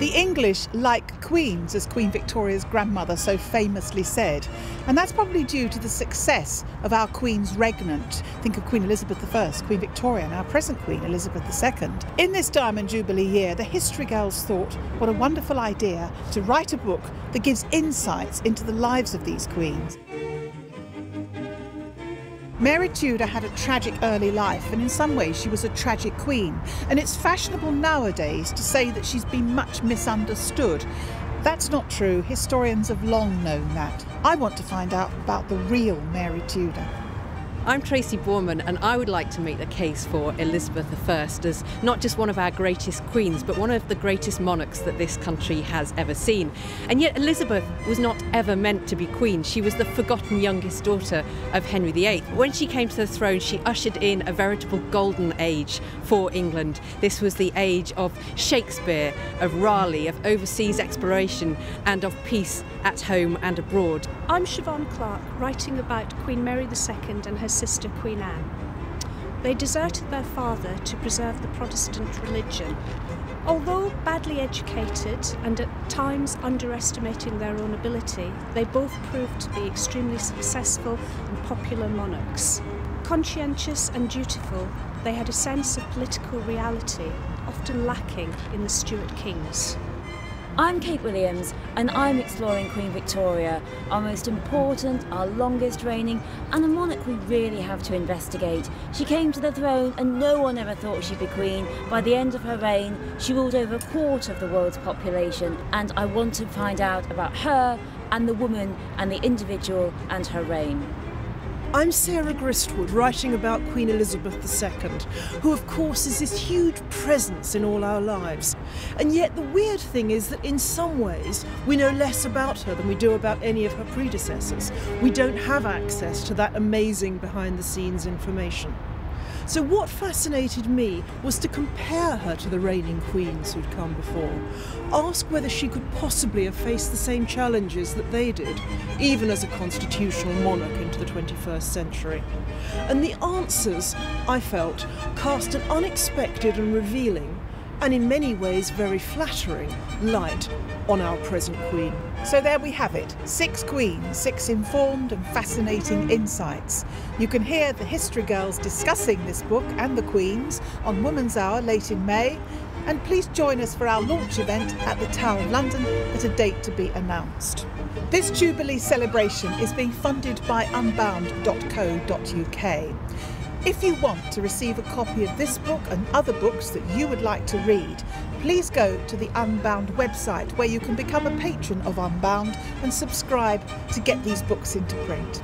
The English like queens, as Queen Victoria's grandmother so famously said, and that's probably due to the success of our Queens Regnant. Think of Queen Elizabeth I, Queen Victoria, and our present Queen Elizabeth II. In this Diamond Jubilee year, the History Girls thought what a wonderful idea to write a book that gives insights into the lives of these queens. Mary Tudor had a tragic early life, and in some ways she was a tragic queen, and it's fashionable nowadays to say that she's been much misunderstood. That's not true. Historians have long known that. I want to find out about the real Mary Tudor. I'm Tracy Borman, and I would like to make the case for Elizabeth I as not just one of our greatest queens, but one of the greatest monarchs that this country has ever seen. And yet Elizabeth was not ever meant to be queen. She was the forgotten youngest daughter of Henry VIII. When she came to the throne, she ushered in a veritable golden age for England. This was the age of Shakespeare, of Raleigh, of overseas exploration, and of peace at home and abroad. I'm Siobhan Clark, writing about Queen Mary II and her sister Queen Anne. They deserted their father to preserve the Protestant religion. Although badly educated and at times underestimating their own ability, they both proved to be extremely successful and popular monarchs. Conscientious and dutiful, they had a sense of political reality, often lacking in the Stuart kings. I'm Kate Williams, and I'm exploring Queen Victoria, our most important, our longest reigning, and a monarch we really have to investigate. She came to the throne and no one ever thought she'd be queen. By the end of her reign, she ruled over a quarter of the world's population, and I want to find out about her and the woman and the individual and her reign. I'm Sarah Gristwood, writing about Queen Elizabeth II, who of course is this huge presence in all our lives. And yet the weird thing is that in some ways we know less about her than we do about any of her predecessors. We don't have access to that amazing behind-the-scenes information. So what fascinated me was to compare her to the reigning queens who'd come before, ask whether she could possibly have faced the same challenges that they did, even as a constitutional monarch into the 21st century. And the answers, I felt, cast an unexpected and revealing, and in many ways very flattering, light on our present queen. So there we have it, 6 queens, 6 informed and fascinating insights. You can hear the History Girls discussing this book and the queens on Woman's Hour late in May, and please join us for our launch event at the Tower of London at a date to be announced. This Jubilee celebration is being funded by Unbound.co.uk. If you want to receive a copy of this book and other books that you would like to read, please go to the Unbound website, where you can become a patron of Unbound and subscribe to get these books into print.